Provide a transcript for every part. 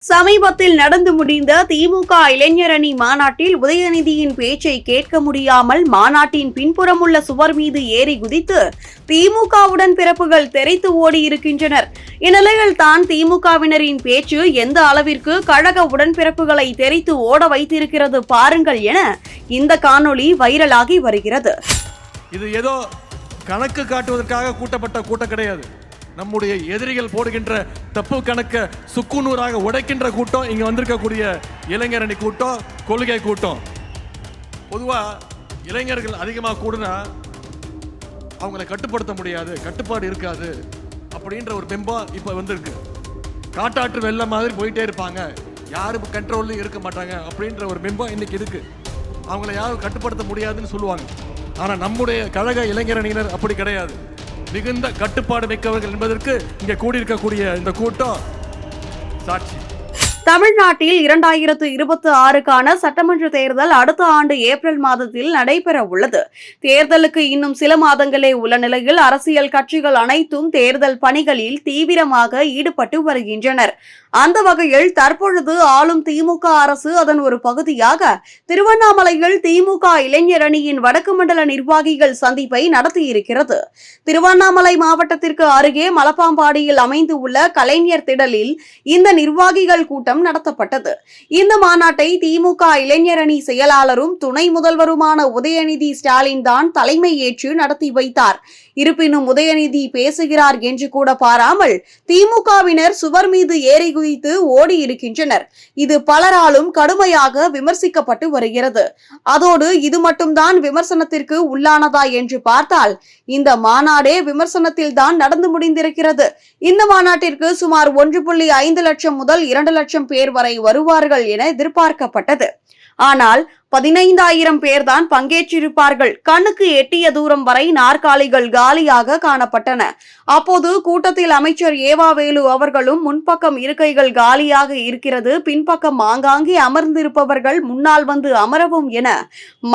சமீபத்தில் நடந்து முடிந்த திமுக இளைஞரணி மாநாட்டில் உதயநிதியின் பேச்சை கேட்க முடியாமல் மாநாட்டின் பின்புறம் உள்ள சுவர் மீது ஏறி குதித்து திமுக உடன்பிறப்புகள் தெரித்து ஓடி இருக்கின்றனர். இந்நிலையில் தான் திமுகவினரின் பேச்சு எந்த அளவிற்கு கழக உடன்பிறப்புகளை தெரித்து ஓட வைத்திருக்கிறது பாருங்கள் என இந்த காணொளி வைரலாகி வருகிறது. இது ஏதோ கணக்கு காட்டுவதற்காக கூட்டப்பட்ட கூட்டம் கிடையாது. நம்முடைய எதிரிகள் போடுகின்ற தப்பு கணக்க சுக்குநூறாக உடைக்கின்ற கூட்டம் இங்க வந்திருக்கக்கூடிய இளைஞரணி கூட்டம், கொள்கை கூட்டம். பொதுவா இளைஞர்கள் அதிகமாக கூடுனா அவங்களை கட்டுப்படுத்த முடியாது, கட்டுப்பாடு இருக்காது அப்படின்ற ஒரு பிம்பம் இப்ப வந்திருக்கு. காட்டாற்று வெள்ளம் மாதிரி போயிட்டே இருப்பாங்க, யாரும் கண்ட்ரோல்ல இருக்க மாட்டாங்க அப்படின்ற ஒரு பிம்பம் இன்னைக்கு இருக்கு. அவங்களை யாரும் கட்டுப்படுத்த முடியாதுன்னு சொல்லுவாங்க. ஆனா நம்முடைய கழக இளைஞரணியினர் அப்படி கிடையாது. மிகுந்த கட்டுப்பாடு மிக்கவர்கள் என்பதற்கு இங்கே கூடியிருக்கக்கூடிய இந்த கூட்டம் சாட்சி. தமிழ்நாட்டில் 2026க்கான சட்டமன்ற தேர்தல் அடுத்த ஆண்டு ஏப்ரல் மாதத்தில் நடைபெற உள்ளது. தேர்தலுக்கு இன்னும் சில மாதங்களே உள்ள நிலையில் அரசியல் கட்சிகள் அனைத்தும் தேர்தல் பணிகளில் தீவிரமாக ஈடுபட்டு வருகின்றனர். அந்த வகையில் தற்பொழுது ஆளும் திமுக அரசு அதன் ஒரு பகுதியாக திருவண்ணாமலையில் திமுக இளைஞரணியின் வடக்கு மண்டல நிர்வாகிகள் சந்திப்பை நடத்தியிருக்கிறது. திருவண்ணாமலை மாவட்டத்திற்கு அருகே மலப்பாம்பாடியில் அமைந்துள்ள கலைஞர் திடலில் இந்த நிர்வாகிகள் கூட்டம் நடத்தப்பட்டது. இந்த மாநாட்டை திமுக இளைஞரணி செயலாளரும் துணை முதல்வருமான உதயநிதி ஸ்டாலின் தான் தலைமை ஏற்று நடத்தி வைத்தார். இருப்பினும் உதயநிதி பேசுகிறார் என்று கூட பாராமல் திமுகவினர் சுவர் மீது ஏறி குதித்து ஓடி இருக்கின்றனர். இது பலராலும் கடுமையாக விமர்சிக்கப்பட்டு வருகிறது. அதோடு இது மட்டும்தான் விமர்சனத்திற்கு உள்ளானதா என்று பார்த்தால் இந்த மாநாடே விமர்சனத்தில் தான் நடந்து முடிந்திருக்கிறது. இந்த மாநாட்டிற்கு சுமார் 1.5 லட்சம் முதல் 2 லட்சம் பேர் வரை வருவார்கள் என எதிர்பார்க்கப்பட்டது. ஆனால் 15,000 பேர் தான் பங்கேற்றிருப்பார்கள். கண்ணுக்கு எட்டிய தூரம் வரை நாற்காலிகள் காலியாக காணப்பட்டன. அப்போது கூட்டத்தில் அமைச்சர் ஏவாவேலு அவர்களும் முன்பக்கம் இருக்கைகள் காலியாக இருக்கிறது, பின்பக்கம் ஆங்காங்கே அமர்ந்திருப்பவர்கள் முன்னால் வந்து அமரவும் என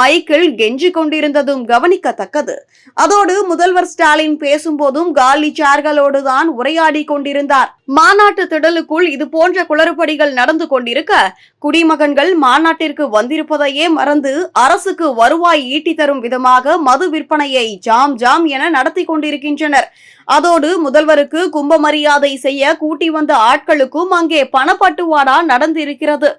மைக்கில் கெஞ்சி கொண்டிருந்ததும் கவனிக்கத்தக்கது. அதோடு முதல்வர் ஸ்டாலின் பேசும்போதும் காலி சேர்களோடு தான் உரையாடி கொண்டிருந்தார். மாநாட்டு திடலுக்குள் இதுபோன்ற குளறுபடிகள் நடந்து கொண்டிருக்க குடிமகன்கள் மாநாட்டிற்கு வந்திருப்பதையே மறந்து அரசுக்கு வருவாய் ஈட்டி தரும் விதமாக மது விற்பனையை ஜாம் என நடத்தி கொண்டிருக்கின்றனர். அதோடு முதல்வருக்கு கும்ப மரியாதை செய்ய கூட்டி வந்த ஆட்களுக்கும் அங்கே பணப்பட்டுவாடா நடந்திருக்கிறது.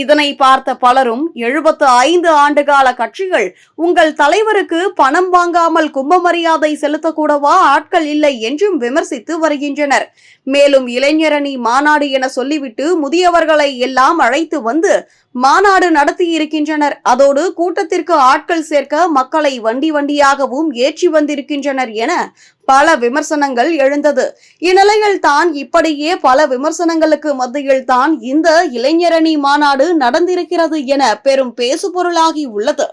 இதனை பார்த்த பலரும் 75 ஆண்டுகால கட்சிகள் உங்கள் தலைவருக்கு பணம் வாங்காமல் கும்ப மரியாதை செலுத்தக்கூடவா ஆட்கள் இல்லை என்றும் விமர்சித்து வருகின்றனர். மேலும் இளைஞரணி மாநாடு என சொல்லிவிட்டு முதியவர்களை எல்லாம் அழைத்து வந்து மாநாடு நடத்தி இருக்கின்றனர். அதோடு கூட்டத்திற்கு ஆட்கள் சேர்க்க மக்களை வண்டி வண்டியாகவும் ஏற்றி வந்திருக்கின்றனர் என பல விமர்சனங்கள் எழுந்தது. இந்நிலையில் தான் இப்படியே பல விமர்சனங்களுக்கு மத்தியில் தான் இந்த இளைஞரணி மாநாடு நடந்திருக்கிறது என பெரும் பேசுபொருளாகி உள்ளது.